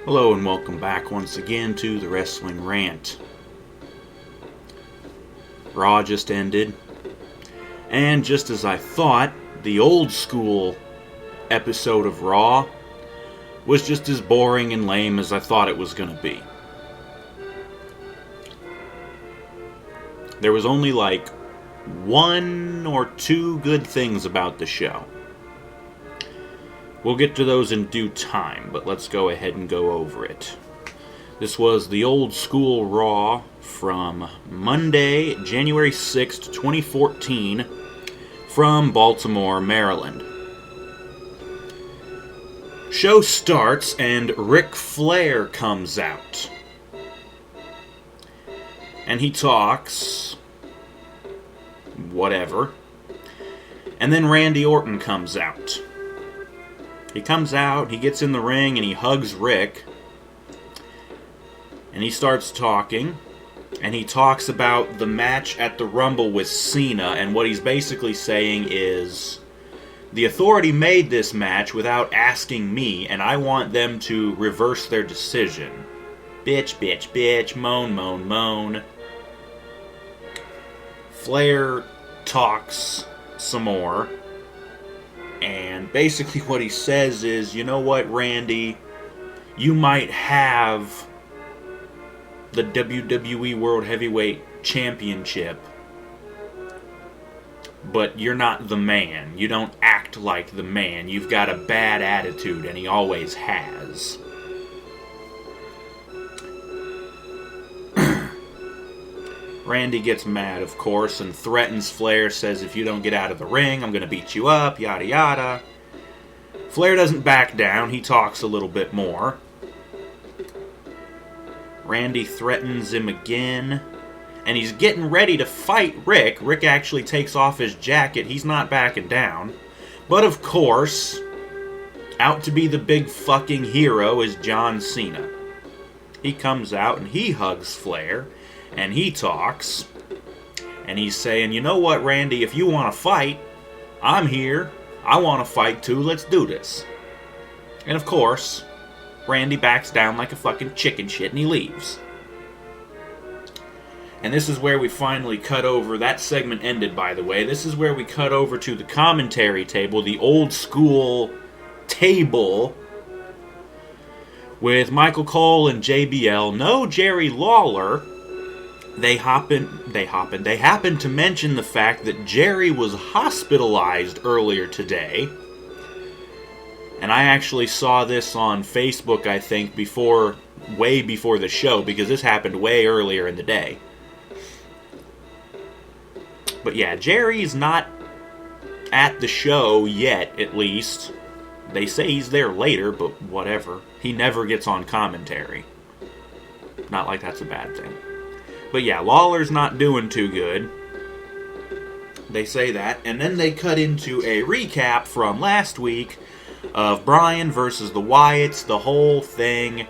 Hello and welcome back once again to the Wrestling Rant. Raw just ended, and just as I thought, the old school episode of Raw was just as boring and lame as I thought it was going to be. There was only like one or two good things about the show. We'll get to those in due time, but let's go ahead and go over it. This was the old school Raw from Monday, January 6th, 2014, from Baltimore, Maryland. Show starts and Ric Flair comes out. And he talks whatever. And then Randy Orton comes out. He comes out, he gets in the ring, and he hugs Rick. And he starts talking. And he talks about the match at the Rumble with Cena. And what he's basically saying is, the Authority made this match without asking me, and I want them to reverse their decision. Bitch, bitch, bitch, moan, moan, moan. Flair talks some more. And basically what he says is, you know what, Randy? You might have the WWE World Heavyweight Championship, but you're not the man. You don't act like the man. You've got a bad attitude, and he always has. Randy gets mad, of course, and threatens Flair, says, if you don't get out of the ring, I'm going to beat you up, yada yada. Flair doesn't back down, he talks a little bit more. Randy threatens him again, and he's getting ready to fight Rick. Rick actually takes off his jacket, he's not backing down. But of course, out to be the big fucking hero is John Cena. He comes out and he hugs Flair. And he talks, and he's saying, you know what, Randy, if you want to fight, I'm here. I want to fight too, let's do this. And of course, Randy backs down like a fucking chicken shit and he leaves. And this is where we finally cut over. That segment ended, by the way. This is where we cut over to the commentary table, the old school table, with Michael Cole and JBL. No Jerry Lawler. They happen to mention the fact that Jerry was hospitalized earlier today. And I actually saw this on Facebook, I think, way before the show, because this happened way earlier in the day. But yeah, Jerry's not at the show yet, at least. They say he's there later, but whatever. He never gets on commentary. Not like that's a bad thing. But yeah, Lawler's not doing too good. They say that. And then they cut into a recap from last week of Bryan versus the Wyatts, the whole thing,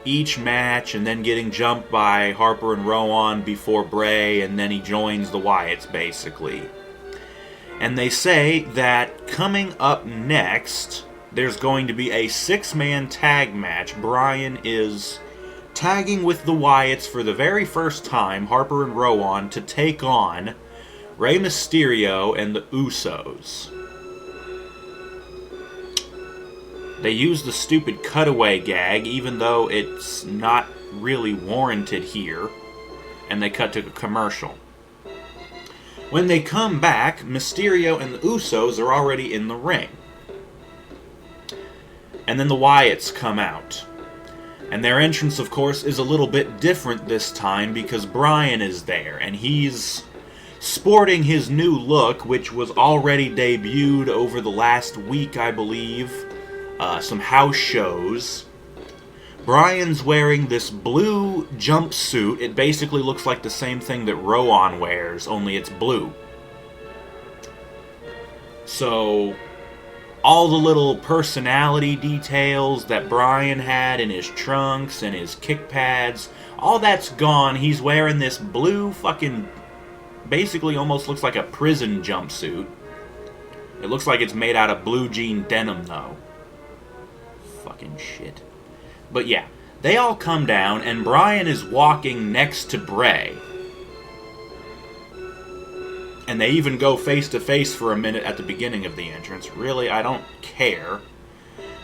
each match, and then getting jumped by Harper and Rowan before Bray, and then he joins the Wyatts, basically. And they say that coming up next, there's going to be a 6-man tag match. Bryan is tagging with the Wyatts for the very first time, Harper and Rowan, to take on Rey Mysterio and the Usos. They use the stupid cutaway gag, even though it's not really warranted here, and they cut to a commercial. When they come back, Mysterio and the Usos are already in the ring. And then the Wyatts come out. And their entrance, of course, is a little bit different this time because Bryan is there, and he's sporting his new look, which was already debuted over the last week, I believe. Some house shows. Bryan's wearing this blue jumpsuit. It basically looks like the same thing that Rowan wears, only it's blue. So all the little personality details that Bryan had in his trunks and his kick pads, all that's gone. He's wearing this blue fucking, basically almost looks like a prison jumpsuit. It looks like it's made out of blue jean denim, though. Fucking shit. But yeah, they all come down, and Bryan is walking next to Bray. And they even go face-to-face for a minute at the beginning of the entrance. Really, I don't care.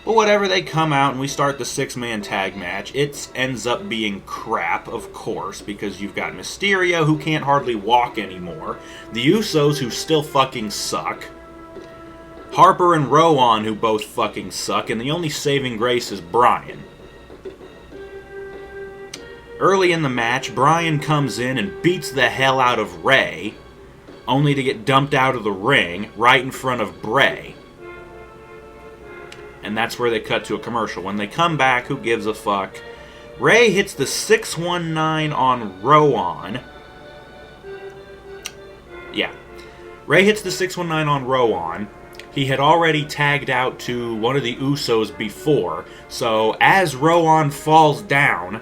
But whatever, they come out and we start the 6-man tag match. It ends up being crap, of course, because you've got Mysterio, who can't hardly walk anymore. The Usos, who still fucking suck. Harper and Rowan, who both fucking suck. And the only saving grace is Bryan. Early in the match, Bryan comes in and beats the hell out of Ray, only to get dumped out of the ring right in front of Bray. And that's where they cut to a commercial. When they come back, who gives a fuck? Ray hits the 619 on Rowan. Yeah. Ray hits the 619 on Rowan. He had already tagged out to one of the Usos before. So as Rowan falls down,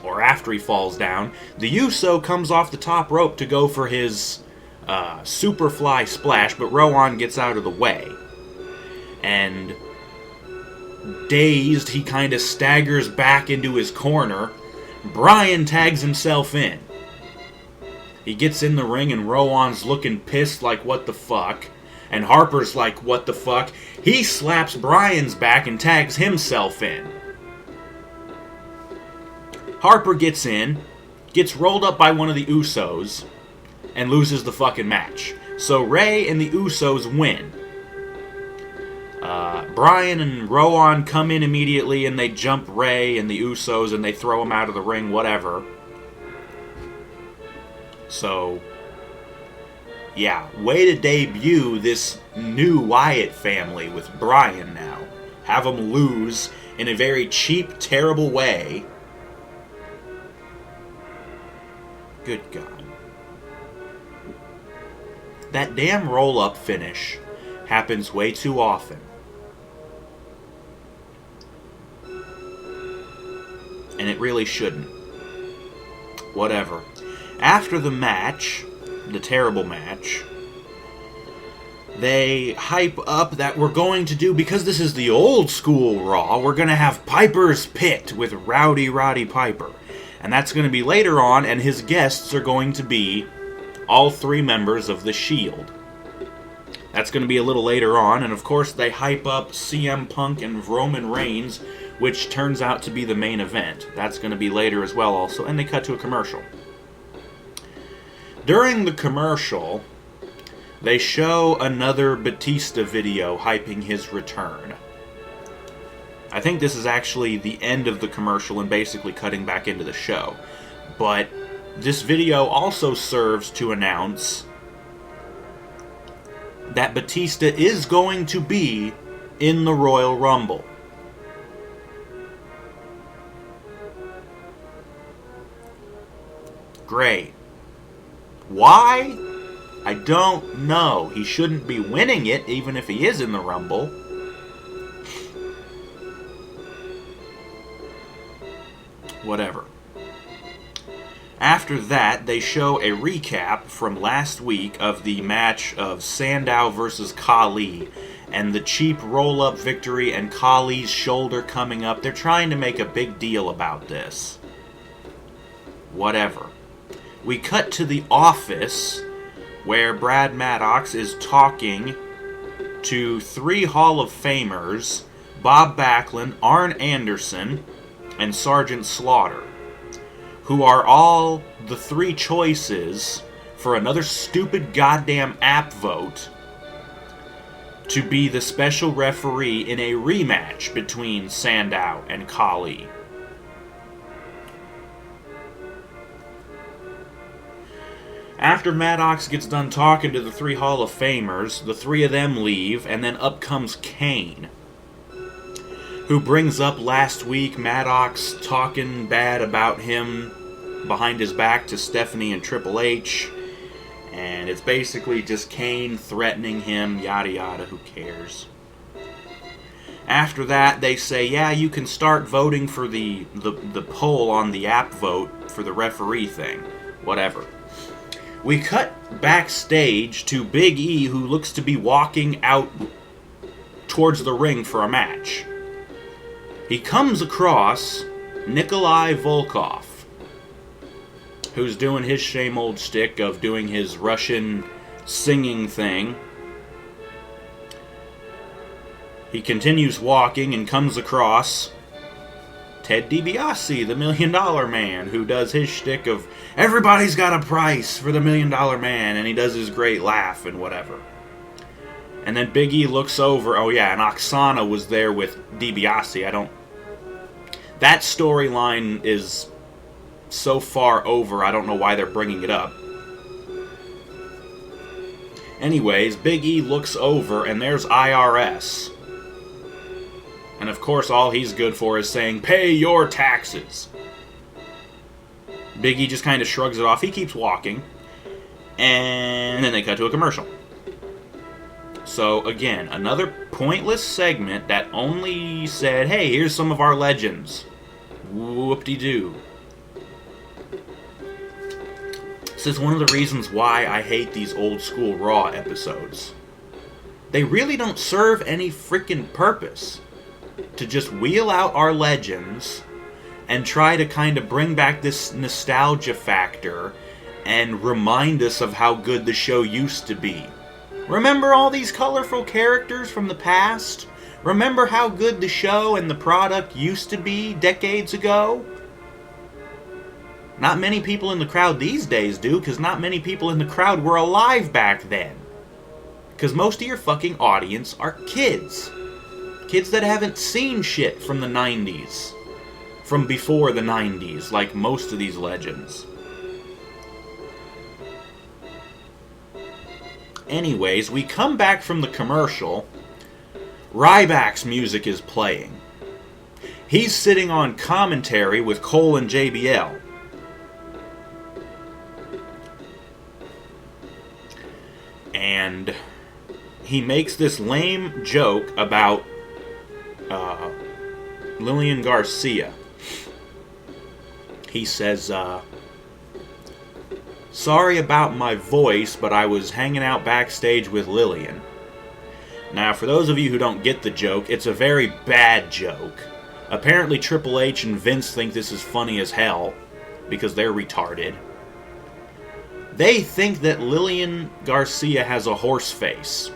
or after he falls down, the Uso comes off the top rope to go for his Superfly splash, but Rowan gets out of the way. And dazed, he kind of staggers back into his corner. Bryan tags himself in. He gets in the ring and Rowan's looking pissed like, what the fuck? And Harper's like, what the fuck? He slaps Bryan's back and tags himself in. Harper gets in, gets rolled up by one of the Usos, and loses the fucking match. So Ray and the Usos win. Bryan and Rowan come in immediately and they jump Ray and the Usos and they throw him out of the ring, whatever. So, yeah, way to debut this new Wyatt family with Bryan now. Have him lose in a very cheap, terrible way. Good God. That damn roll-up finish happens way too often. And it really shouldn't. Whatever. After the match, the terrible match, they hype up that we're going to do, because this is the old school Raw, we're going to have Piper's Pit with Rowdy Roddy Piper. And that's going to be later on, and his guests are going to be all 3 members of The Shield. That's going to be a little later on, and of course they hype up CM Punk and Roman Reigns, which turns out to be the main event. That's going to be later as well also, and they cut to a commercial. During the commercial, they show another Batista video hyping his return. I think this is actually the end of the commercial and basically cutting back into the show. But this video also serves to announce that Batista is going to be in the Royal Rumble. Great. Why? I don't know. He shouldn't be winning it, even if he is in the Rumble. Whatever. After that, they show a recap from last week of the match of Sandow versus Khali, and the cheap roll-up victory and Khali's shoulder coming up. They're trying to make a big deal about this. Whatever. We cut to the office, where Brad Maddox is talking to 3 Hall of Famers, Bob Backlund, Arn Anderson, and Sergeant Slaughter, who are all the 3 choices for another stupid goddamn app vote to be the special referee in a rematch between Sandow and Khali. After Maddox gets done talking to the 3 Hall of Famers, the 3 of them leave, and then up comes Kane, who brings up last week Maddox talking bad about him behind his back to Stephanie and Triple H, and it's basically just Kane threatening him, yada yada, who cares. After that, they say, yeah, you can start voting for the poll on the app vote for the referee thing. Whatever. We cut backstage to Big E, who looks to be walking out towards the ring for a match. he comes across Nikolai Volkov, who's doing his same old shtick of doing his Russian singing thing. He continues walking and comes across Ted DiBiase, the $1 Million Man, who does his shtick of everybody's got a price for the $1 Million Man, and he does his great laugh and whatever. And then Big E looks over, oh yeah, and Oksana was there with DiBiase. That storyline is so far over, I don't know why they're bringing it up. Anyways, Big E looks over, and there's IRS. And of course, all he's good for is saying, pay your taxes. Big E just kind of shrugs it off. He keeps walking. And then they cut to a commercial. So, again, another pointless segment that only said, hey, here's some of our legends. Whoop-de-doo. This is one of the reasons why I hate these old school Raw episodes. They really don't serve any freaking purpose to just wheel out our legends and try to kind of bring back this nostalgia factor and remind us of how good the show used to be. Remember all these colorful characters from the past? Remember how good the show and the product used to be decades ago? Not many people in the crowd these days do, because not many people in the crowd were alive back then. Because most of your fucking audience are kids. Kids that haven't seen shit from the 90s. From before the 90s, like most of these legends. Anyways, we come back from the commercial. Ryback's music is playing. He's sitting on commentary with Cole and JBL. And he makes this lame joke about Lillian Garcia. He says, sorry about my voice, but I was hanging out backstage with Lillian. Now, for those of you who don't get the joke, it's a very bad joke. Apparently Triple H and Vince think this is funny as hell, because they're retarded. They think that Lillian Garcia has a horse face.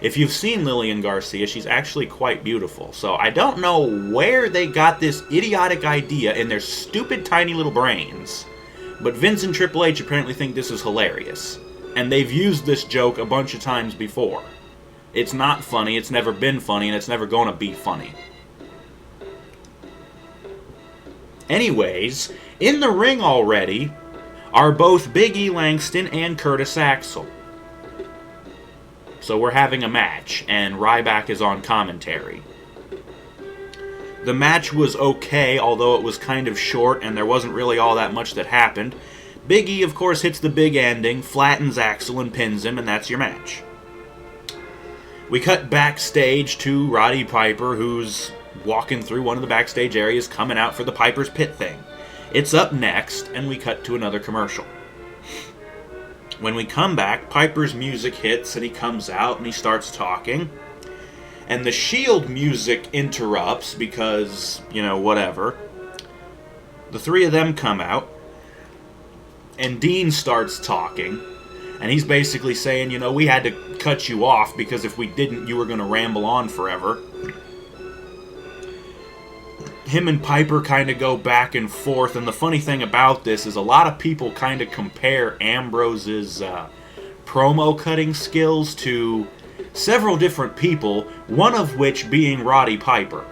If you've seen Lillian Garcia, she's actually quite beautiful. So I don't know where they got this idiotic idea in their stupid tiny little brains. But Vince and Triple H apparently think this is hilarious. And they've used this joke a bunch of times before. It's not funny, it's never been funny, and it's never gonna be funny. Anyways, in the ring already are both Big E Langston and Curtis Axel. So we're having a match, and Ryback is on commentary. The match was okay, although it was kind of short, and there wasn't really all that much that happened. Big E, of course, hits the big ending, flattens Axel and pins him, and that's your match. We cut backstage to Roddy Piper, who's walking through one of the backstage areas, coming out for the Piper's Pit thing. It's up next, and we cut to another commercial. When we come back, Piper's music hits, and he comes out, and he starts talking. And the Shield music interrupts, because, whatever. The three of them come out, and Dean starts talking. And he's basically saying, we had to cut you off, because if we didn't, you were going to ramble on forever. Him and Piper kind of go back and forth, and the funny thing about this is a lot of people kind of compare Ambrose's promo cutting skills to several different people, one of which being Roddy Piper.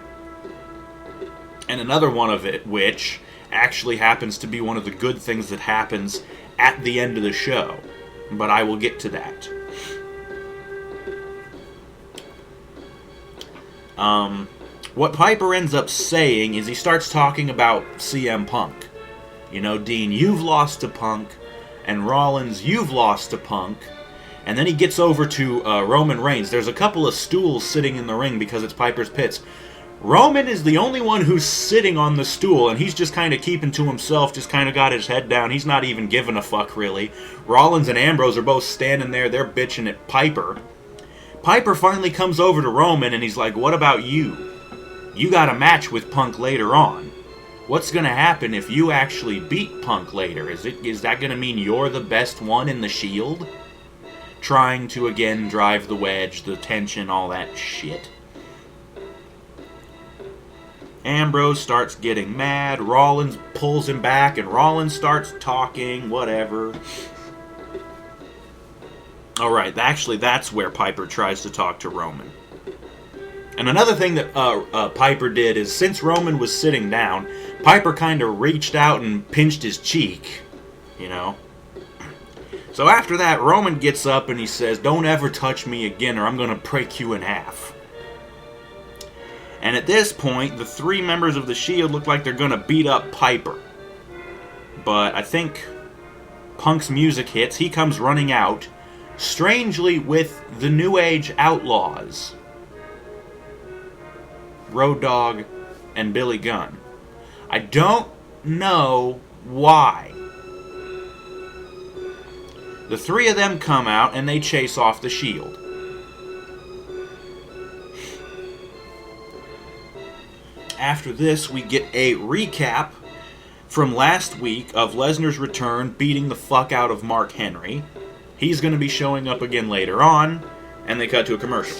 And another one of it, which actually happens to be one of the good things that happens at the end of the show. But I will get to that. What Piper ends up saying is he starts talking about CM Punk. Dean, you've lost to Punk, and Rollins, you've lost to Punk. And then he gets over to Roman Reigns. There's a couple of stools sitting in the ring because it's Piper's Pits. Roman is the only one who's sitting on the stool, and he's just kind of keeping to himself, just kind of got his head down. He's not even giving a fuck, really. Rollins and Ambrose are both standing there. They're bitching at Piper. Piper finally comes over to Roman and he's like, what about you? You got a match with Punk later on. What's going to happen if you actually beat Punk later? Is that going to mean you're the best one in the Shield? Trying to, again, drive the wedge, the tension, all that shit. Ambrose starts getting mad. Rollins pulls him back, and Rollins starts talking, whatever. Alright, actually, that's where Piper tries to talk to Roman. And another thing that Piper did is, since Roman was sitting down, Piper kind of reached out and pinched his cheek, you know. So after that, Roman gets up and he says, don't ever touch me again or I'm going to break you in half. And at this point, the three members of the Shield look like they're going to beat up Piper. But I think Punk's music hits. He comes running out, strangely with the New Age Outlaws. Road Dogg and Billy Gunn. I don't know why. The three of them come out and they chase off the Shield. After this, we get a recap from last week of Lesnar's return beating the fuck out of Mark Henry. He's going to be showing up again later on, and they cut to a commercial.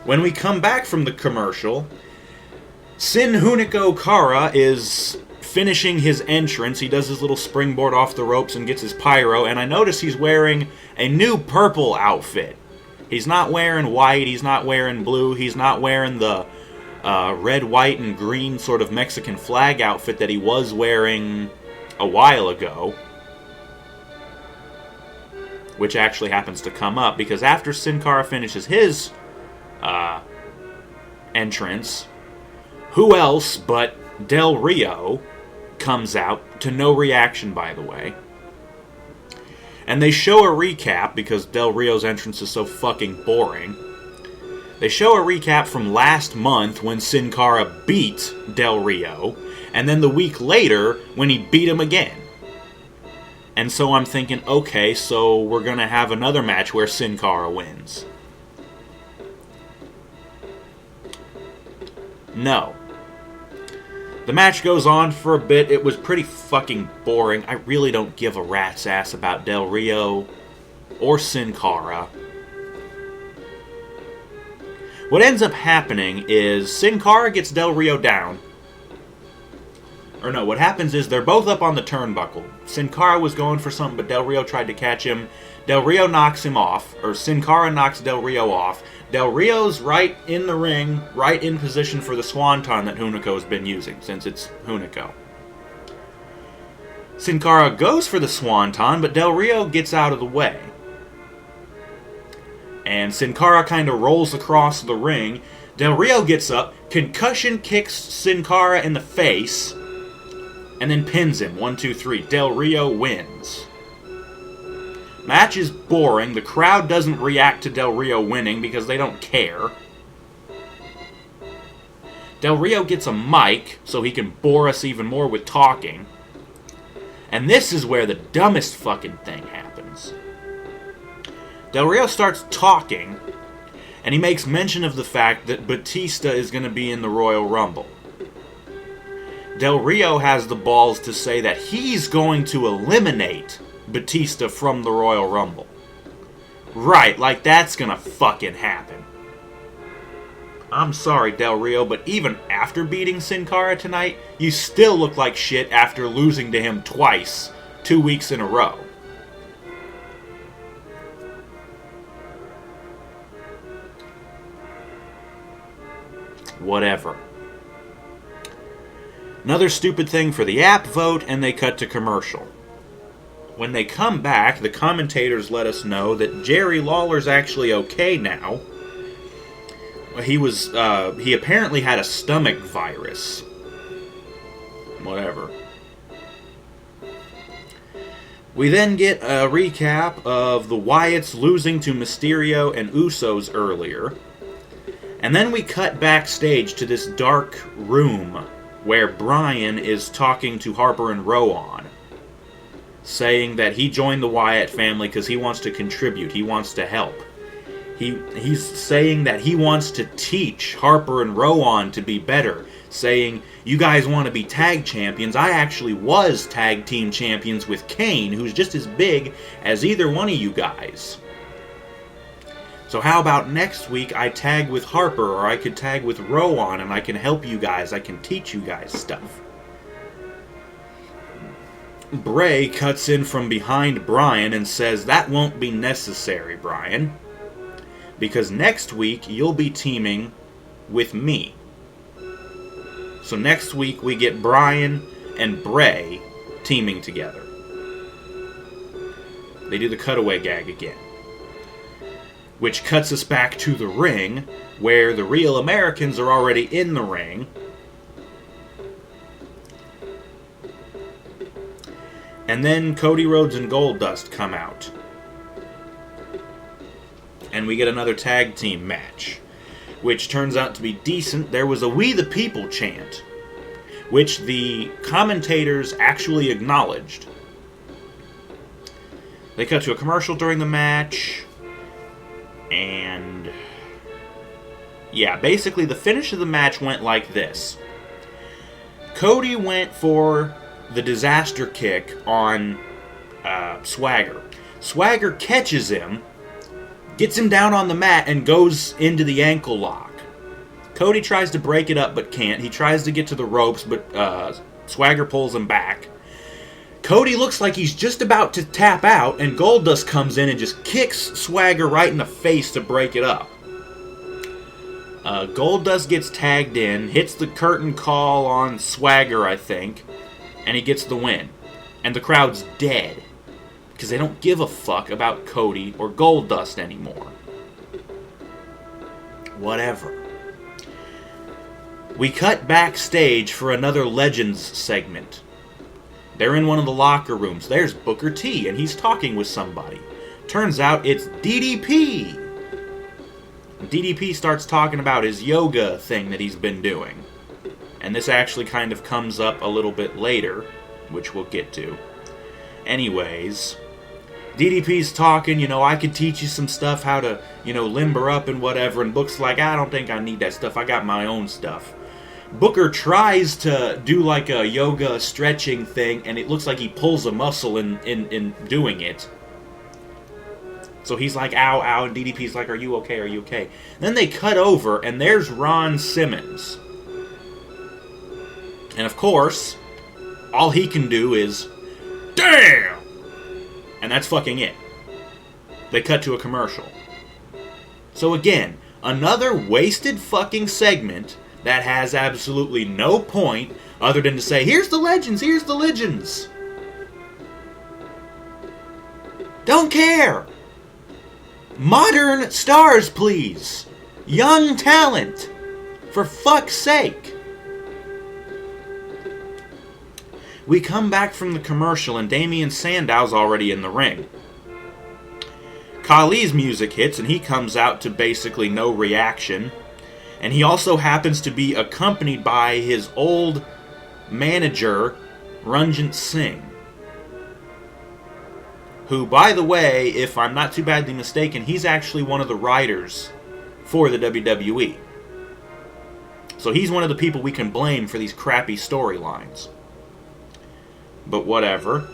When we come back from the commercial, Sin Hunico Kara is finishing his entrance. He does his little springboard off the ropes and gets his pyro, and I notice he's wearing a new purple outfit. He's not wearing white, he's not wearing blue, he's not wearing the red, white, and green sort of Mexican flag outfit that he was wearing a while ago. Which actually happens to come up, because after Sin Cara finishes his entrance, who else but Del Rio comes out, to no reaction, by the way. And they show a recap, because Del Rio's entrance is so fucking boring. They show a recap from last month when Sin Cara beat Del Rio, and then the week later when he beat him again. And so I'm thinking, okay, so we're going to have another match where Sin Cara wins. No. The match goes on for a bit. It was pretty fucking boring. I really don't give a rat's ass about Del Rio or Sin Cara. What ends up happening is Sin Cara gets Del Rio down. Or no, what happens is they're both up on the turnbuckle. Sin Cara was going for something, but Del Rio tried to catch him. Del Rio knocks him off, or Sin Cara knocks Del Rio off. Del Rio's right in the ring, right in position for the Swanton that Hunico's been using, since it's Hunico. Sin Cara goes for the Swanton, but Del Rio gets out of the way. And Sin Cara kind of rolls across the ring. Del Rio gets up, concussion kicks Sin Cara in the face, and then pins him. 1, 2, 3. Del Rio wins. Match is boring. The crowd doesn't react to Del Rio winning because they don't care. Del Rio gets a mic so he can bore us even more with talking. And this is where the dumbest fucking thing happens. Del Rio starts talking, and he makes mention of the fact that Batista is going to be in the Royal Rumble. Del Rio has the balls to say that he's going to eliminate Batista from the Royal Rumble. Right, like that's gonna fucking happen. I'm sorry, Del Rio, but even after beating Sin Cara tonight, you still look like shit after losing to him twice, 2 weeks in a row. Whatever. Another stupid thing for the app vote, and they cut to commercial. When they come back, the commentators let us know that Jerry Lawler's actually okay now. He apparently had a stomach virus. Whatever. We then get a recap of the Wyatts losing to Mysterio and Usos earlier. And then we cut backstage to this dark room where Bryan is talking to Harper and Rowan, saying that he joined the Wyatt family because he wants to contribute, he wants to help. He's saying that he wants to teach Harper and Rowan to be better, saying, you guys want to be tag champions. I actually was tag team champions with Kane, who's just as big as either one of you guys. So how about next week I tag with Harper, or I could tag with Rowan, and I can help you guys. I can teach you guys stuff. Bray cuts in from behind Bryan and says, that won't be necessary, Bryan, because next week you'll be teaming with me. So next week we get Bryan and Bray teaming together. They do the cutaway gag again, which cuts us back to the ring, where the Real Americans are already in the ring. And then Cody Rhodes and Goldust come out. And we get another tag team match, which turns out to be decent. There was a We the People chant, which the commentators actually acknowledged. They cut to a commercial during the match. And yeah, basically the finish of the match went like this. Cody went for the disaster kick on Swagger. Swagger catches him, gets him down on the mat, and goes into the ankle lock. Cody tries to break it up but can't. He tries to get to the ropes, but Swagger pulls him back. Cody looks like he's just about to tap out, and Goldust comes in and just kicks Swagger right in the face to break it up. Goldust gets tagged in, hits the curtain call on Swagger, I think, and he gets the win. And the crowd's dead, because they don't give a fuck about Cody or Goldust anymore. Whatever. We cut backstage for another Legends segment. They're in one of the locker rooms. There's Booker T, and he's talking with somebody. Turns out it's DDP. DDP starts talking about his yoga thing that he's been doing. And this actually kind of comes up a little bit later, which we'll get to. Anyways, DDP's talking, I could teach you some stuff, how to, limber up and whatever. And Book's like, I don't think I need that stuff. I got my own stuff. Booker tries to do like a yoga stretching thing, and it looks like he pulls a muscle in doing it. So he's like, ow, ow, and DDP's like, are you okay, are you okay? Then they cut over, and there's Ron Simmons. And of course, all he can do is, damn! And that's fucking it. They cut to a commercial. So again, another wasted fucking segment that has absolutely no point other than to say, here's the legends, here's the legends. Don't care. Modern stars, please. Young talent. For fuck's sake. We come back from the commercial and Damian Sandow's already in the ring. Khali's music hits and he comes out to basically no reaction. And he also happens to be accompanied by his old manager, Ranjit Singh. Who, by the way, if I'm not too badly mistaken, he's actually one of the writers for the WWE. So he's one of the people we can blame for these crappy storylines. But whatever.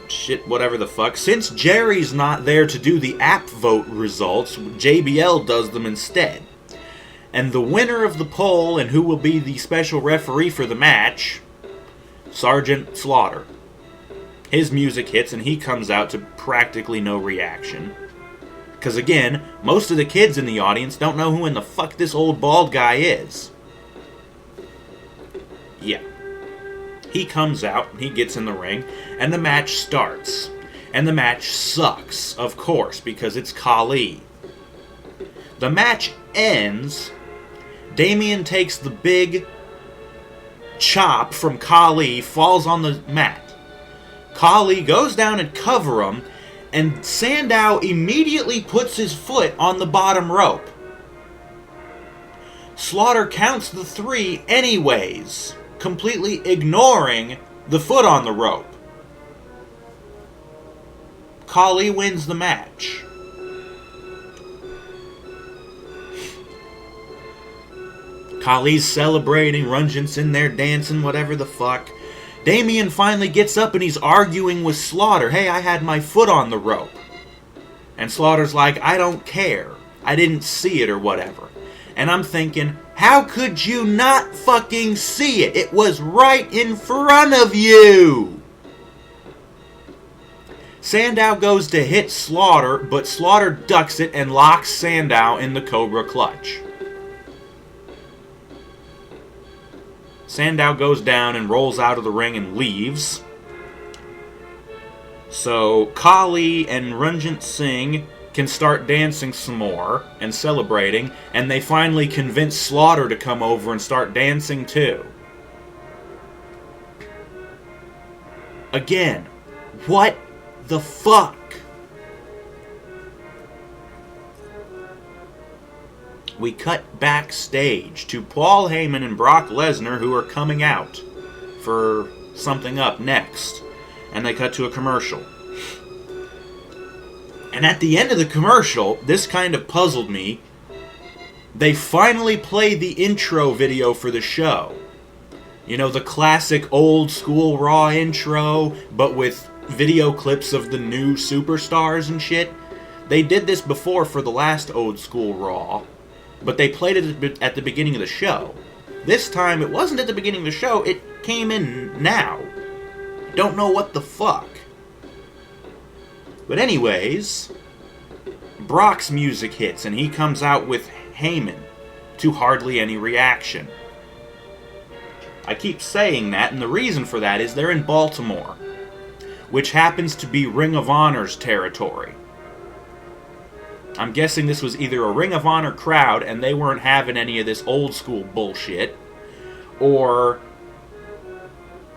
Shit, whatever the fuck. Since Jerry's not there to do the app vote results, JBL does them instead. And the winner of the poll and who will be the special referee for the match, Sergeant Slaughter. His music hits and he comes out to practically no reaction. Because again, most of the kids in the audience don't know who in the fuck this old bald guy is. Yeah. He comes out, he gets in the ring, and the match starts. And the match sucks, of course, because it's Khali. The match ends. Damian takes the big chop from Khali, falls on the mat. Khali goes down and cover him, and Sandow immediately puts his foot on the bottom rope. Slaughter counts the 3 anyways, completely ignoring the foot on the rope. Khali wins the match. Khali's celebrating, Runjan's in there dancing, whatever the fuck. Damien finally gets up and he's arguing with Slaughter. Hey, I had my foot on the rope. And Slaughter's like, I don't care. I didn't see it or whatever. And I'm thinking, how could you not fucking see it? It was right in front of you. Sandow goes to hit Slaughter, but Slaughter ducks it and locks Sandow in the Cobra Clutch. Sandow goes down and rolls out of the ring and leaves. So Khali and Ranjit Singh can start dancing some more and celebrating, and they finally convince Slaughter to come over and start dancing too. Again, what the fuck? We cut backstage to Paul Heyman and Brock Lesnar, who are coming out for something up next. And they cut to a commercial. And at the end of the commercial, this kind of puzzled me. They finally play the intro video for the show. You know, the classic old school Raw intro, but with video clips of the new superstars and shit. They did this before for the last old school Raw, but they played it at the beginning of the show. This time, it wasn't at the beginning of the show, it came in now. Don't know what the fuck. But anyways, Brock's music hits and he comes out with Heyman to hardly any reaction. I keep saying that, and the reason for that is they're in Baltimore, which happens to be Ring of Honor's territory. I'm guessing this was either a Ring of Honor crowd and they weren't having any of this old school bullshit, or,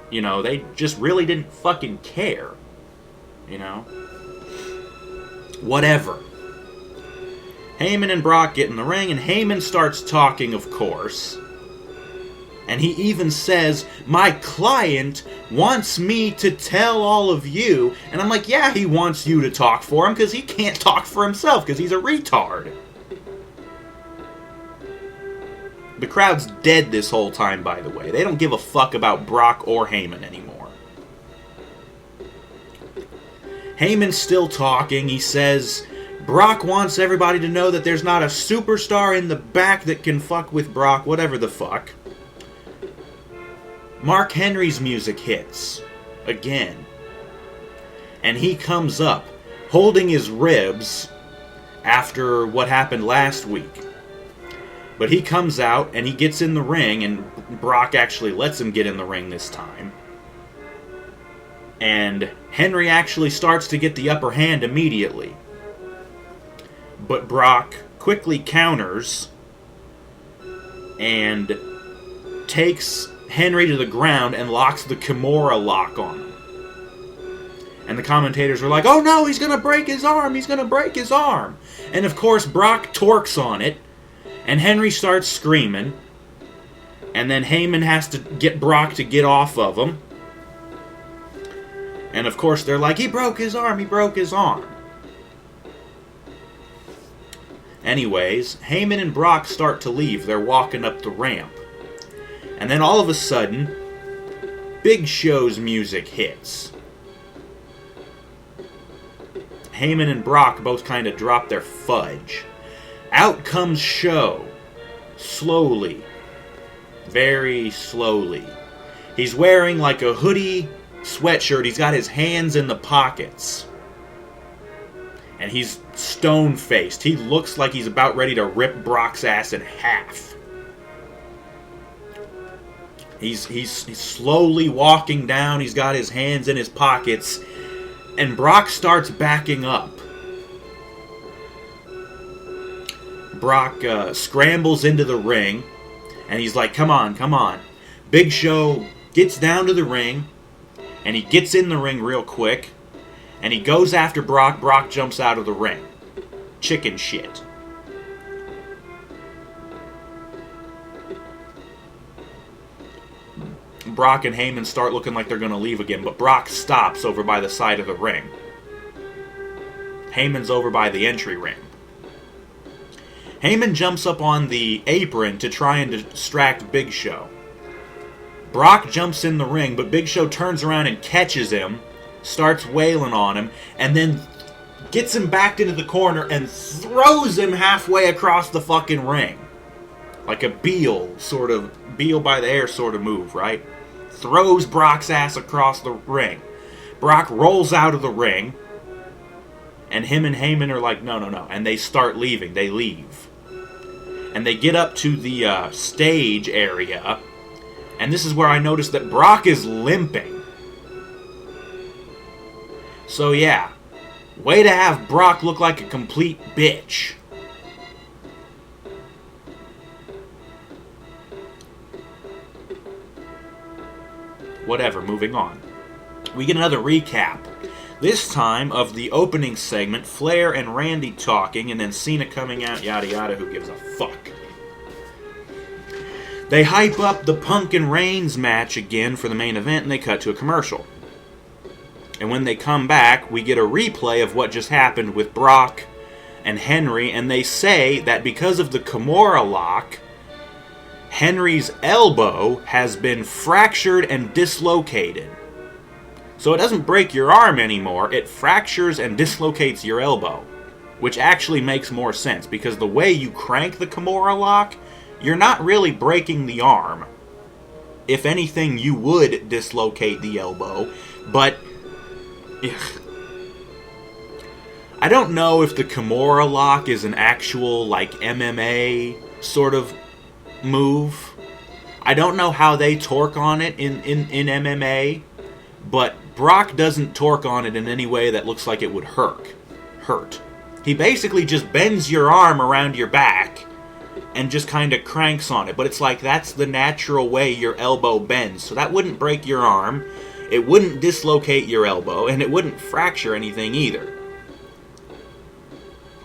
you know, they just really didn't fucking care. You know? Whatever. Heyman and Brock get in the ring, and Heyman starts talking, of course. And he even says, my client wants me to tell all of you. And I'm like, yeah, he wants you to talk for him, because he can't talk for himself, because he's a retard. The crowd's dead this whole time, by the way. They don't give a fuck about Brock or Heyman anymore. Heyman's still talking. He says, Brock wants everybody to know that there's not a superstar in the back that can fuck with Brock, whatever the fuck. Mark Henry's music hits. Again. And he comes up, holding his ribs after what happened last week. But he comes out, and he gets in the ring, and Brock actually lets him get in the ring this time. And Henry actually starts to get the upper hand immediately. But Brock quickly counters and takes Henry to the ground and locks the Kimura lock on him. And the commentators are like, oh no, he's going to break his arm, he's going to break his arm. And of course, Brock torques on it, and Henry starts screaming. And then Heyman has to get Brock to get off of him. And of course, they're like, he broke his arm, he broke his arm. Anyways, Heyman and Brock start to leave. They're walking up the ramp. And then all of a sudden, Big Show's music hits. Heyman and Brock both kind of drop their fudge. Out comes Show. Slowly. Very slowly. He's wearing like a hoodie sweatshirt. He's got his hands in the pockets. And he's stone-faced. He looks like he's about ready to rip Brock's ass in half. He's slowly walking down. He's got his hands in his pockets. And Brock starts backing up. Brock scrambles into the ring. And he's like, come on, come on. Big Show gets down to the ring. And he gets in the ring real quick. And he goes after Brock. Brock jumps out of the ring. Chicken shit. Brock and Heyman start looking like they're going to leave again, but Brock stops over by the side of the ring. Heyman's over by the entry ramp. Heyman jumps up on the apron to try and distract Big Show. Brock jumps in the ring, but Big Show turns around and catches him, starts wailing on him, and then gets him backed into the corner and throws him halfway across the fucking ring. Like a Beal by the air sort of move, right? Throws Brock's ass across the ring. Brock rolls out of the ring, and him and Heyman are like, no. And they start leaving. They leave. And they get up to the stage area, and this is where I noticed that Brock is limping. So yeah, way to have Brock look like a complete bitch. Whatever, moving on. We get another recap. This time of the opening segment, Flair and Randy talking, and then Cena coming out, yada yada, who gives a fuck. They hype up the Punk and Reigns match again for the main event, and they cut to a commercial. And when they come back, we get a replay of what just happened with Brock and Henry, and they say that because of the Kimura lock, Henry's elbow has been fractured and dislocated. So it doesn't break your arm anymore, it fractures and dislocates your elbow. Which actually makes more sense, because the way you crank the Kimura lock, you're not really breaking the arm. If anything, you would dislocate the elbow, but I don't know if the Kimura lock is an actual, like, MMA sort of move. I don't know how they torque on it in MMA, but Brock doesn't torque on it in any way that looks like it would hurt. He basically just bends your arm around your back and just kind of cranks on it, but it's like that's the natural way your elbow bends, so that wouldn't break your arm, it wouldn't dislocate your elbow, and it wouldn't fracture anything either.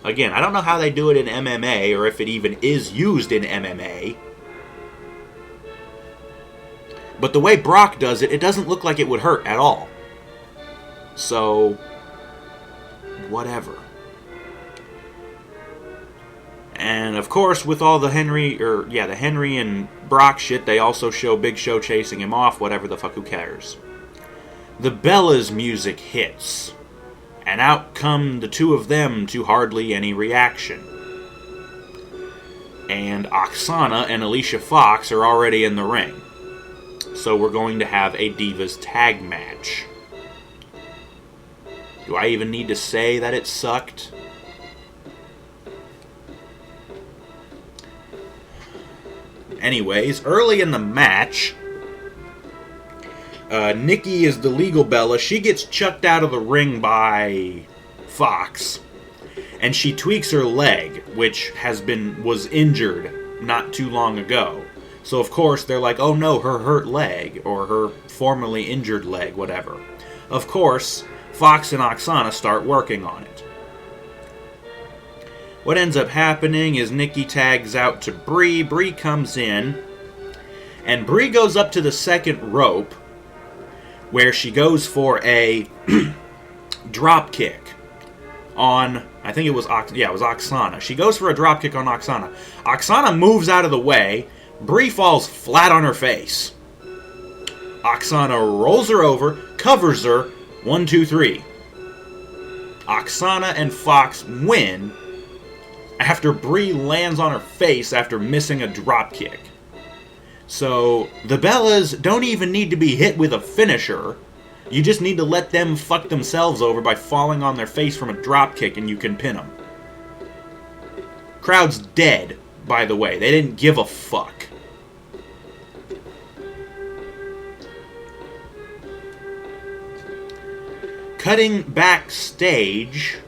Again, I don't know how they do it in MMA, or if it even is used in MMA. But the way Brock does it, it doesn't look like it would hurt at all. So, whatever. And of course, with all the Henry and Brock shit, they also show Big Show chasing him off, whatever the fuck, who cares. The Bellas music hits. And out come the two of them to hardly any reaction. And Oksana and Alicia Fox are already in the ring. So we're going to have a Divas tag match. Do I even need to say that it sucked? Anyways, early in the match, Nikki is the legal Bella. She gets chucked out of the ring by Fox, and she tweaks her leg, which was injured not too long ago. So of course they're like, oh no, her hurt leg, or her formerly injured leg, whatever. Of course, Fox and Oksana start working on it. What ends up happening is Nikki tags out to Brie. Brie comes in, and Brie goes up to the second rope, where she goes for a drop kick on, I think it was Oksana. She goes for a drop kick on Oksana. Oksana moves out of the way. Brie falls flat on her face. Oksana rolls her over, covers her, 1, 2, 3. Oksana and Fox win after Brie lands on her face after missing a drop kick. So, the Bellas don't even need to be hit with a finisher. You just need to let them fuck themselves over by falling on their face from a drop kick and you can pin them. Crowd's dead, by the way. They didn't give a fuck. Cutting backstage,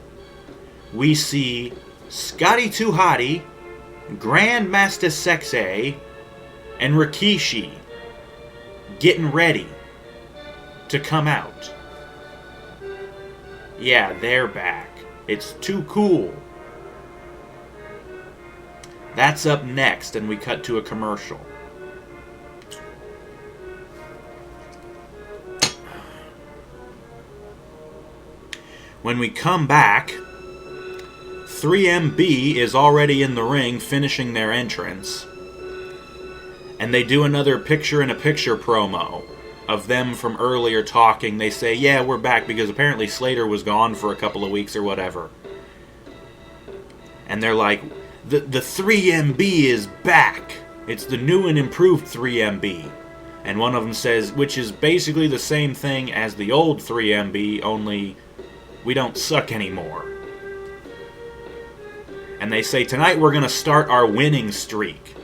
we see Scotty 2 Hotty, Grandmaster Sexay, and Rikishi getting ready to come out. Yeah, they're back. It's too cool. That's up next, and we cut to a commercial. When we come back, 3MB is already in the ring finishing their entrance. And they do another picture-in-a-picture promo of them from earlier talking. They say, yeah, we're back, because apparently Slater was gone for a couple of weeks or whatever. And they're like, the 3MB is back. It's the new and improved 3MB. And one of them says, which is basically the same thing as the old 3MB, only we don't suck anymore. And they say, tonight we're going to start our winning streak.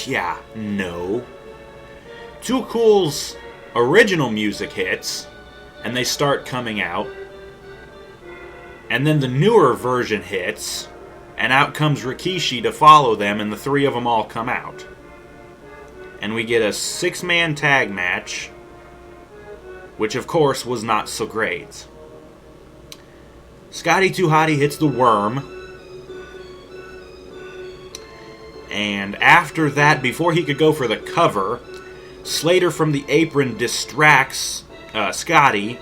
Yeah, no. Too Cool's original music hits, and they start coming out. And then the newer version hits, and out comes Rikishi to follow them, and the three of them all come out. And we get a 6-man tag match, which of course was not so great. Scotty 2 Hotty hits the worm. And after that, before he could go for the cover, Slater from the apron distracts Scotty.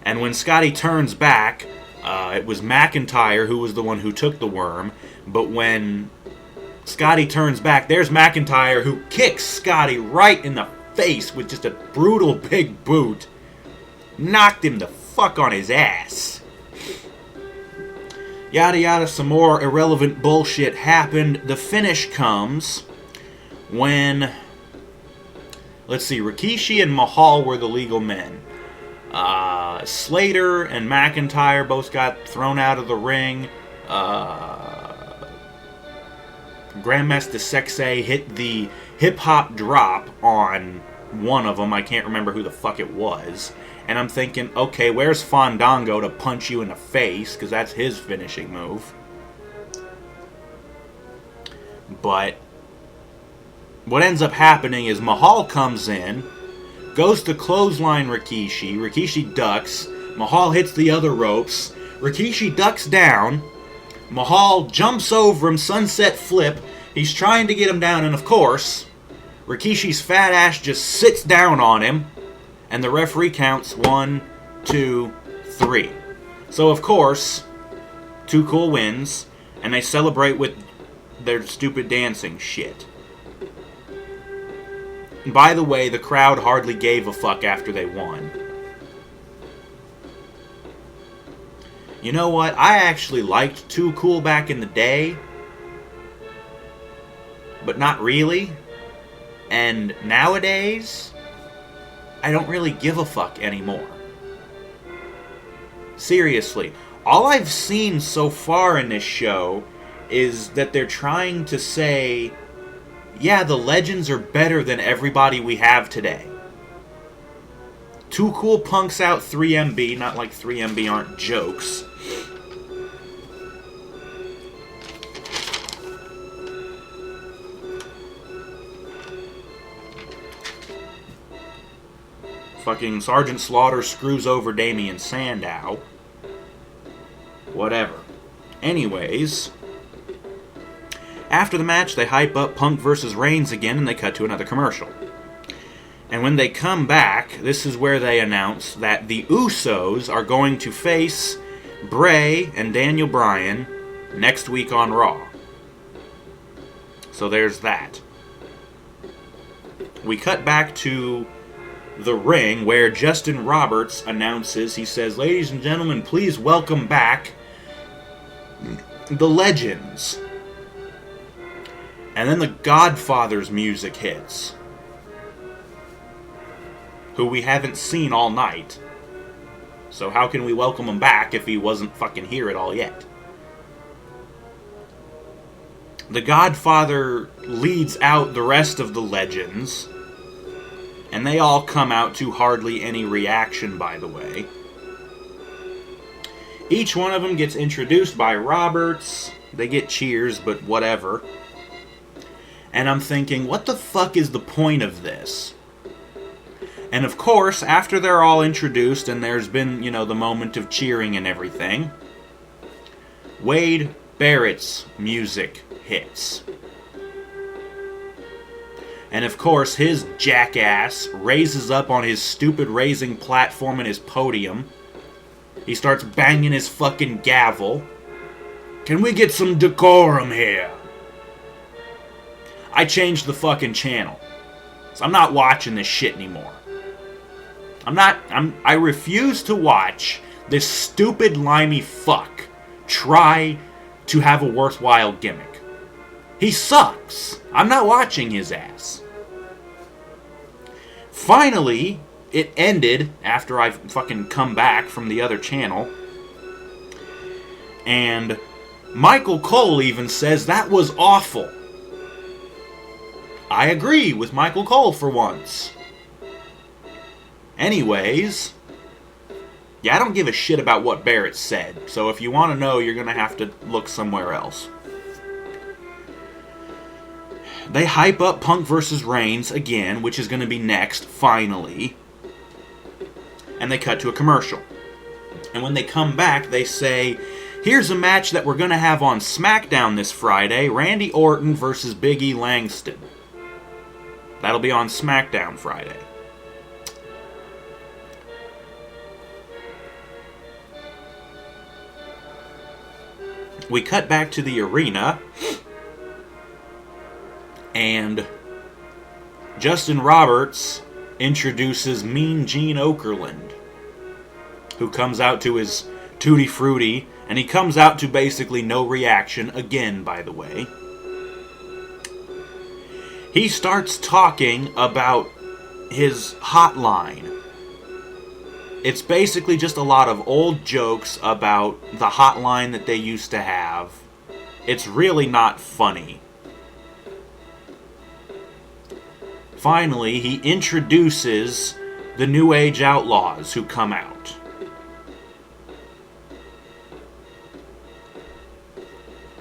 And when Scotty turns back, it was McIntyre who was the one who took the worm. But when Scotty turns back, there's McIntyre who kicks Scotty right in the face with just a brutal big boot. Knocked him the fuck on his ass. Yada yada, some more irrelevant bullshit happened. The finish comes when, let's see, Rikishi and Mahal were the legal men. Slater and McIntyre both got thrown out of the ring. Grandmaster Sexay hit the hip-hop drop on one of them. I can't remember who the fuck it was. And I'm thinking, okay, where's Fandango to punch you in the face? Because that's his finishing move. But what ends up happening is Mahal comes in, goes to clothesline Rikishi. Rikishi ducks. Mahal hits the other ropes. Rikishi ducks down. Mahal jumps over him, sunset flip. He's trying to get him down, and of course, Rikishi's fat ass just sits down on him. And the referee counts 1, 2, 3. So, of course, Too Cool wins, and they celebrate with their stupid dancing shit. And by the way, the crowd hardly gave a fuck after they won. You know what? I actually liked Too Cool back in the day, but not really. And nowadays, I don't really give a fuck anymore. Seriously. All I've seen so far in this show is that they're trying to say, yeah, the legends are better than everybody we have today. Too Cool punks out 3MB, not like 3MB aren't jokes. Fucking Sergeant Slaughter screws over Damien Sandow. Whatever. Anyways, after the match, they hype up Punk versus Reigns again, and they cut to another commercial. And when they come back, this is where they announce that the Usos are going to face Bray and Daniel Bryan next week on Raw. So there's that. We cut back to the ring where Justin Roberts announces, he says, ladies and gentlemen, please welcome back the Legends. And then the Godfather's music hits, who we haven't seen all night. So how can we welcome him back if he wasn't fucking here at all yet? The Godfather leads out the rest of the Legends, and they all come out to hardly any reaction, by the way. Each one of them gets introduced by Roberts. They get cheers, but whatever. And I'm thinking, what the fuck is the point of this? And of course, after they're all introduced and there's been, the moment of cheering and everything, Wade Barrett's music hits. And of course, his jackass raises up on his stupid raising platform in his podium. He starts banging his fucking gavel. Can we get some decorum here? I changed the fucking channel. So I'm not watching this shit anymore. I refuse to watch this stupid limey fuck try to have a worthwhile gimmick. He sucks. I'm not watching his ass. Finally, it ended after I fucking come back from the other channel. And Michael Cole even says that was awful. I agree with Michael Cole for once. Anyways, yeah, I don't give a shit about what Barrett said. So if you want to know, you're going to have to look somewhere else. They hype up Punk versus Reigns again, which is going to be next, finally. And they cut to a commercial. And when they come back, they say, here's a match that we're going to have on SmackDown this Friday, Randy Orton versus Big E Langston. That'll be on SmackDown Friday. We cut back to the arena, and Justin Roberts introduces Mean Gene Okerlund, who comes out to his Tutti Frutti, and he comes out to basically no reaction, again, by the way. He starts talking about his hotline. It's basically just a lot of old jokes about the hotline that they used to have. It's really not funny. Finally, he introduces the New Age Outlaws who come out.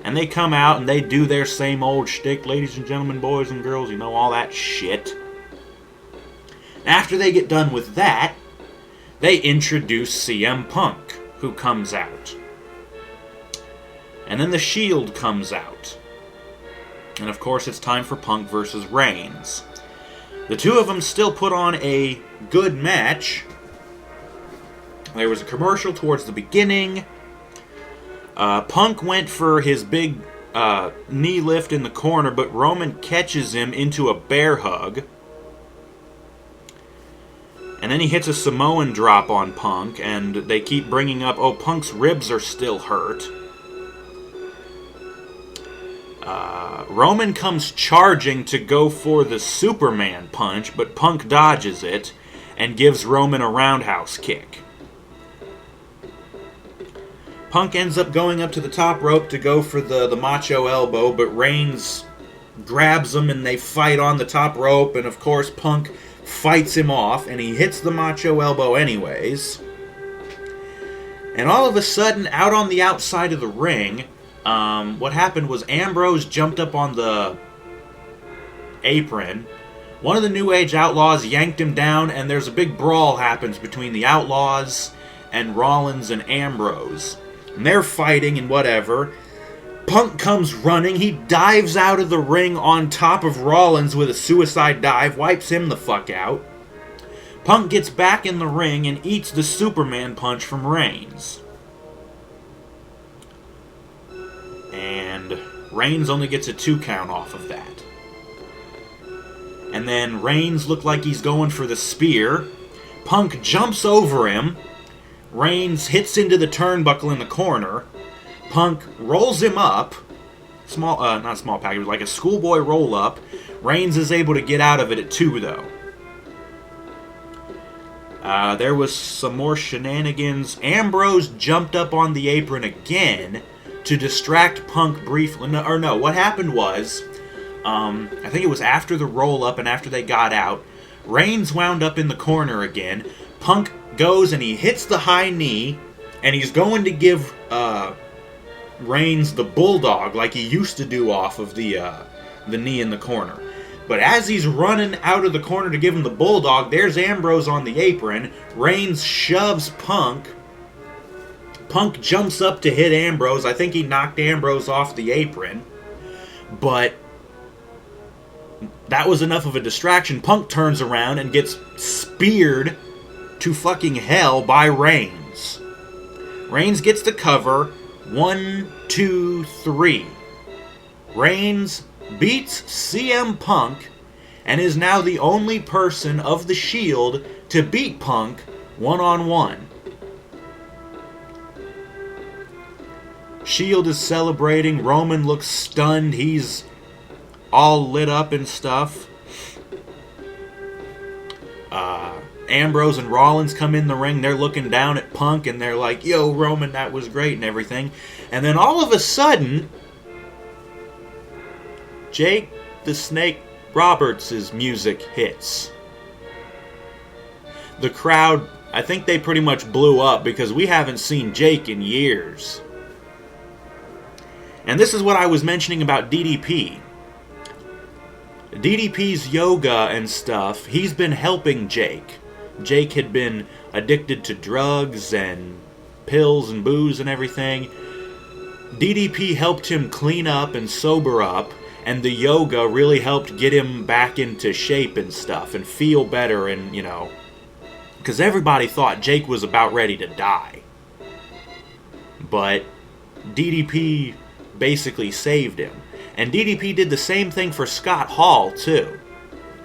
And they come out and they do their same old shtick, ladies and gentlemen, boys and girls, you know, all that shit. After they get done with that, they introduce CM Punk, who comes out. And then the Shield comes out. And of course it's time for Punk versus Reigns. The two of them still put on a good match. There was a commercial towards the beginning. Punk went for his big knee lift in the corner, but Roman catches him into a bear hug. And then he hits a Samoan drop on Punk, and they keep bringing up, oh, Punk's ribs are still hurt. Roman comes charging to go for the Superman punch, but Punk dodges it and gives Roman a roundhouse kick. Punk ends up going up to the top rope to go for the macho elbow, but Reigns grabs him and they fight on the top rope, and of course Punk fights him off, and he hits the macho elbow anyways. And all of a sudden, out on the outside of the ring, what happened was Ambrose jumped up on the apron. One of the New Age Outlaws yanked him down, and there's a big brawl happens between the Outlaws and Rollins and Ambrose. And they're fighting and whatever. Punk comes running. He dives out of the ring on top of Rollins with a suicide dive, wipes him the fuck out. Punk gets back in the ring and eats the Superman punch from Reigns. And Reigns only gets a 2 count off of that. And then Reigns looked like he's going for the spear. Punk jumps over him. Reigns hits into the turnbuckle in the corner. Punk rolls him up. Not small package, like a schoolboy roll up. Reigns is able to get out of it at 2, though. There was some more shenanigans. Ambrose jumped up on the apron again to distract Punk briefly. No, what happened was, I think it was after the roll up and after they got out, Reigns wound up in the corner again. Punk goes and he hits the high knee, and he's going to give Reigns the bulldog like he used to do off of the knee in the corner. But as he's running out of the corner to give him the bulldog, there's Ambrose on the apron. Reigns shoves Punk. Punk jumps up to hit Ambrose. I think he knocked Ambrose off the apron. But that was enough of a distraction. Punk turns around and gets speared to fucking hell by Reigns. Reigns gets the cover. 1, 2, 3. Reigns beats CM Punk and is now the only person of the Shield to beat Punk one-on-one. Shield is celebrating. Roman looks stunned. He's all lit up and stuff. Ambrose and Rollins come in the ring. They're looking down at Punk and they're like, yo, Roman, that was great and everything. And then all of a sudden, Jake the Snake Roberts' music hits. The crowd, I think they pretty much blew up because we haven't seen Jake in years. And this is what I was mentioning about DDP. DDP's yoga and stuff, he's been helping Jake. Jake had been addicted to drugs and pills and booze and everything. DDP helped him clean up and sober up, and the yoga really helped get him back into shape and stuff and feel better, and, you know, because everybody thought Jake was about ready to die. But DDP basically saved him. And DDP did the same thing for Scott Hall, too,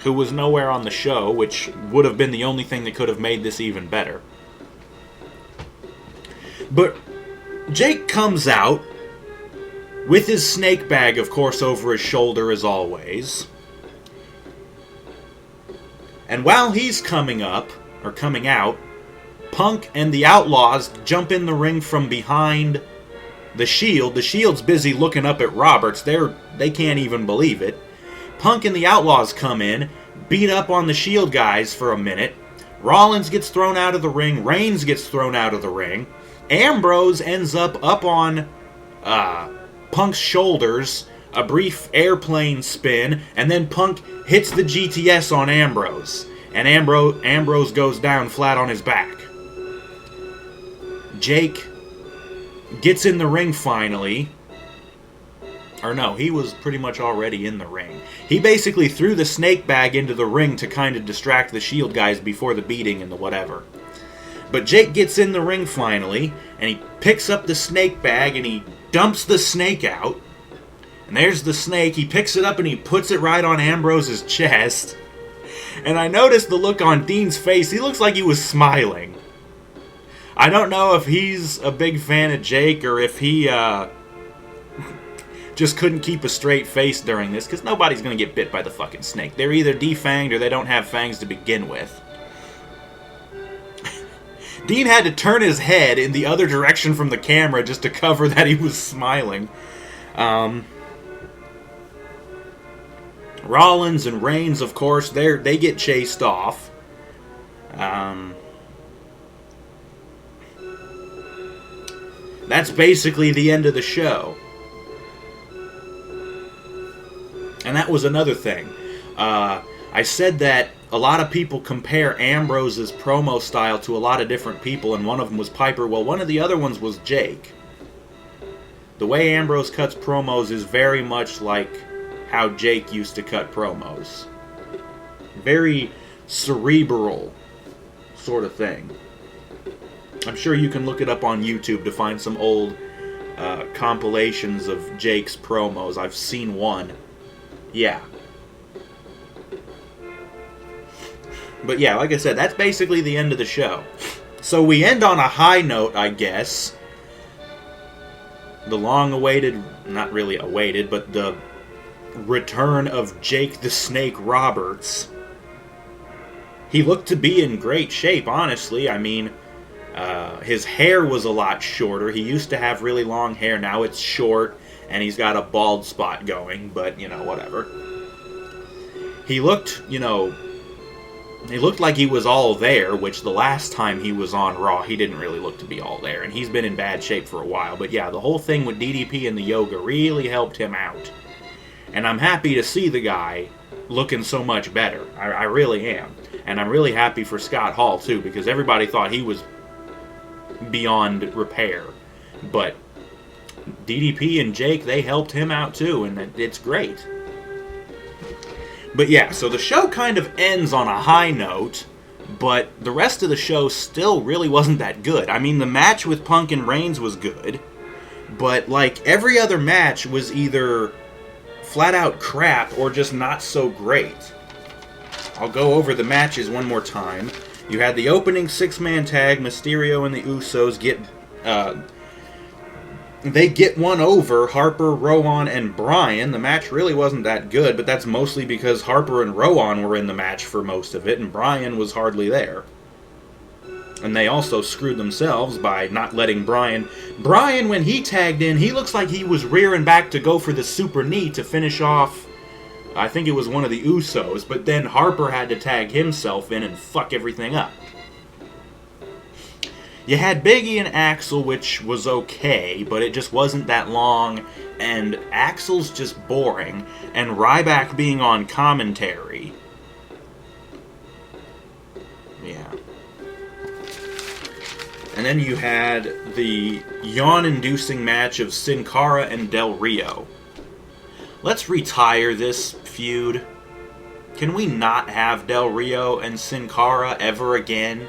who was nowhere on the show, which would have been the only thing that could have made this even better. But Jake comes out with his snake bag, of course, over his shoulder as always. And while he's coming out, Punk and the Outlaws jump in the ring from behind the Shield. The Shield's busy looking up at Roberts. They can't even believe it. Punk and the Outlaws come in, beat up on the Shield guys for a minute. Rollins gets thrown out of the ring. Reigns gets thrown out of the ring. Ambrose ends up on Punk's shoulders, a brief airplane spin, and then Punk hits the GTS on Ambrose. And Ambrose goes down flat on his back. Jake gets in the ring finally. Or no, he was pretty much already in the ring. He basically threw the snake bag into the ring to kind of distract the Shield guys before the beating and the whatever. But Jake gets in the ring finally, and he picks up the snake bag and he dumps the snake out. And there's the snake. He picks it up and he puts it right on Ambrose's chest. And I noticed the look on Dean's face. He looks like he was smiling. I don't know if he's a big fan of Jake or if he just couldn't keep a straight face during this, because nobody's going to get bit by the fucking snake. They're either defanged or they don't have fangs to begin with. Dean had to turn his head in the other direction from the camera just to cover that he was smiling. Rollins and Reigns, of course, they get chased off. That's basically the end of the show. And that was another thing. I said that a lot of people compare Ambrose's promo style to a lot of different people, and one of them was Piper. Well, one of the other ones was Jake. The way Ambrose cuts promos is very much like how Jake used to cut promos. Very cerebral sort of thing. I'm sure you can look it up on YouTube to find some old compilations of Jake's promos. I've seen one. Yeah. But yeah, like I said, that's basically the end of the show. So we end on a high note, I guess. The long-awaited, not really awaited, but the return of Jake the Snake Roberts. He looked to be in great shape, honestly. I mean, his hair was a lot shorter. He used to have really long hair. Now it's short, and he's got a bald spot going, but, you know, whatever. He looked, he looked like he was all there, which the last time he was on Raw, he didn't really look to be all there, and he's been in bad shape for a while. But yeah, the whole thing with DDP and the yoga really helped him out. And I'm happy to see the guy looking so much better. I really am. And I'm really happy for Scott Hall, too, because everybody thought he was beyond repair. But DDP and Jake, they helped him out, too, and it's great. But yeah, so the show kind of ends on a high note, but the rest of the show still really wasn't that good. I mean, the match with Punk and Reigns was good, but like every other match was either flat out crap or just not so great. I'll go over the matches one more time. You had the opening 6-man tag, Mysterio and the Usos get one over Harper, Rowan, and Bryan. The match really wasn't that good, but that's mostly because Harper and Rowan were in the match for most of it, and Bryan was hardly there. And they also screwed themselves by not letting Bryan, when he tagged in, he looks like he was rearing back to go for the super knee to finish off, I think it was one of the Usos, but then Harper had to tag himself in and fuck everything up. You had Big E and Axel, which was okay, but it just wasn't that long, and Axel's just boring, and Ryback being on commentary. Yeah. And then you had the yawn-inducing match of Sin Cara and Del Rio. Let's retire this feud. Can we not have Del Rio and Sin Cara ever again?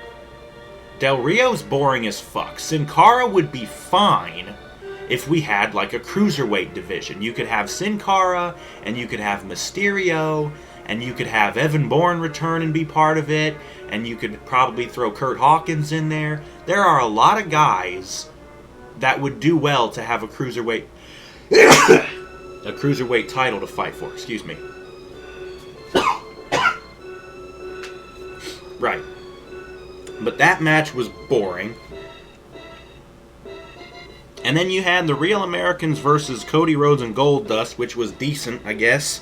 Del Rio's boring as fuck. Sin Cara would be fine if we had like a cruiserweight division. You could have Sin Cara, and you could have Mysterio, and you could have Evan Bourne return and be part of it, and you could probably throw Kurt Hawkins in there. There are a lot of guys that would do well to have a cruiserweight a cruiserweight title to fight for. Excuse me. Right. But that match was boring. And then you had the Real Americans versus Cody Rhodes and Goldust, which was decent, I guess.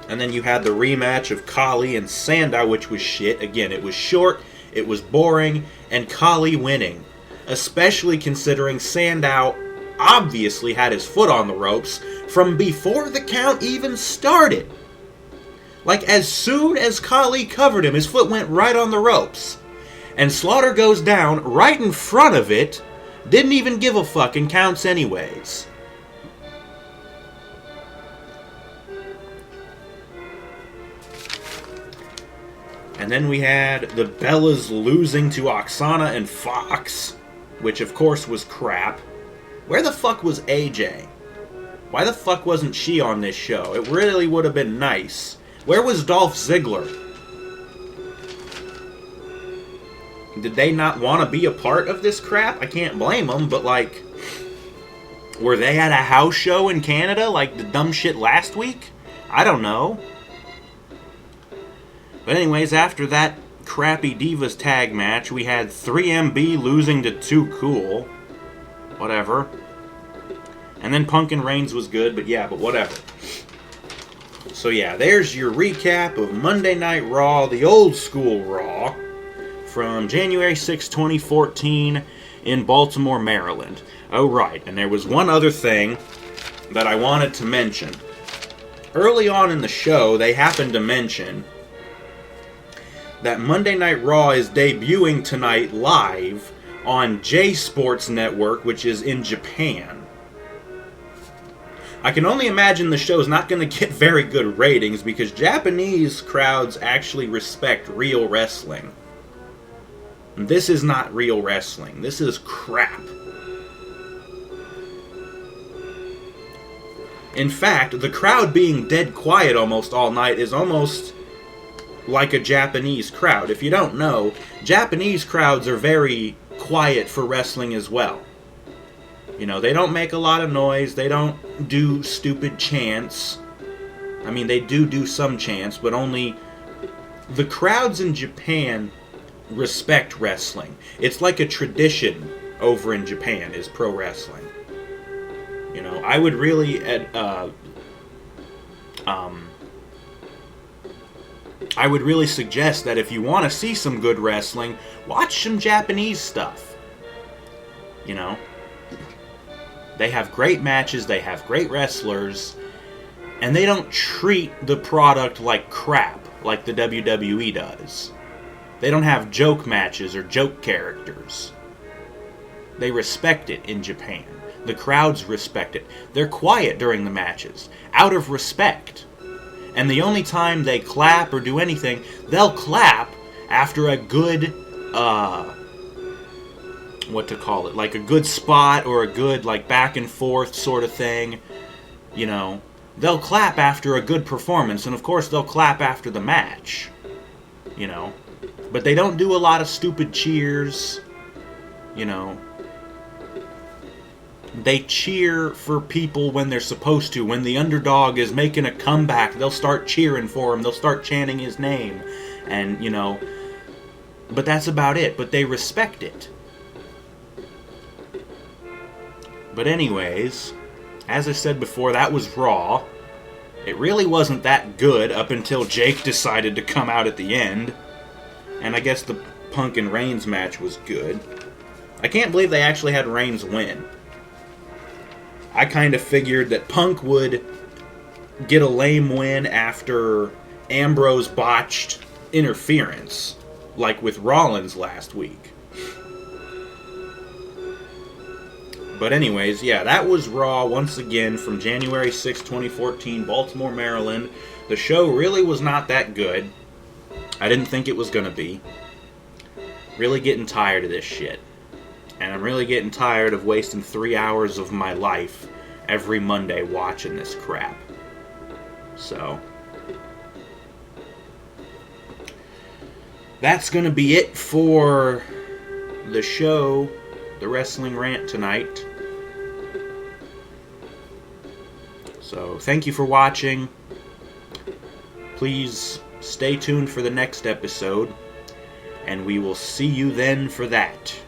And then you had the rematch of Khali and Sandow, which was shit. Again, it was short, it was boring, and Khali winning. Especially considering Sandow obviously had his foot on the ropes from before the count even started. Like, as soon as Khali covered him, his foot went right on the ropes. And Slaughter goes down right in front of it, didn't even give a fuck, and counts anyways. And then we had the Bellas losing to Oksana and Fox, which of course was crap. Where the fuck was AJ? Why the fuck wasn't she on this show? It really would have been nice. Where was Dolph Ziggler? Did they not want to be a part of this crap? I can't blame them, but like, were they at a house show in Canada like the dumb shit last week? I don't know. But anyways, after that crappy Divas tag match, we had 3MB losing to Too Cool. Whatever. And then Punk and Reigns was good, but whatever. So yeah, there's your recap of Monday Night Raw, the old school Raw, from January 6, 2014 in Baltimore, Maryland. Oh right, and there was one other thing that I wanted to mention. Early on in the show, they happened to mention that Monday Night Raw is debuting tonight live on J Sports Network, which is in Japan. I can only imagine the show's not going to get very good ratings because Japanese crowds actually respect real wrestling. This is not real wrestling. This is crap. In fact, the crowd being dead quiet almost all night is almost like a Japanese crowd. If you don't know, Japanese crowds are very quiet for wrestling as well. You know, they don't make a lot of noise. They don't do stupid chants. I mean, they do some chants, but only the crowds in Japan respect wrestling. It's like a tradition over in Japan is pro wrestling. You know, I would really suggest that if you want to see some good wrestling, watch some Japanese stuff. You know, they have great matches, they have great wrestlers, and they don't treat the product like crap like the WWE does. They don't have joke matches or joke characters. They respect it in Japan. The crowds respect it. They're quiet during the matches, out of respect. And the only time they clap or do anything, they'll clap after a good, like a good spot or a good, like, back and forth sort of thing. You know, they'll clap after a good performance, and of course they'll clap after the match. You know, but they don't do a lot of stupid cheers. You know, they cheer for people when they're supposed to. When the underdog is making a comeback, they'll start cheering for him. They'll start chanting his name. And, you know, but that's about it. But they respect it. But anyways, as I said before, that was Raw. It really wasn't that good up until Jake decided to come out at the end. And I guess the Punk and Reigns match was good. I can't believe they actually had Reigns win. I kind of figured that Punk would get a lame win after Ambrose botched interference, like with Rollins last week. But anyways, yeah, that was Raw once again from January 6, 2014, Baltimore, Maryland. The show really was not that good. I didn't think it was going to be. Really getting tired of this shit. And I'm really getting tired of wasting 3 hours of my life every Monday watching this crap. So, that's going to be it for the show, the Wrestling Rant tonight. So, thank you for watching. Please stay tuned for the next episode, and we will see you then for that.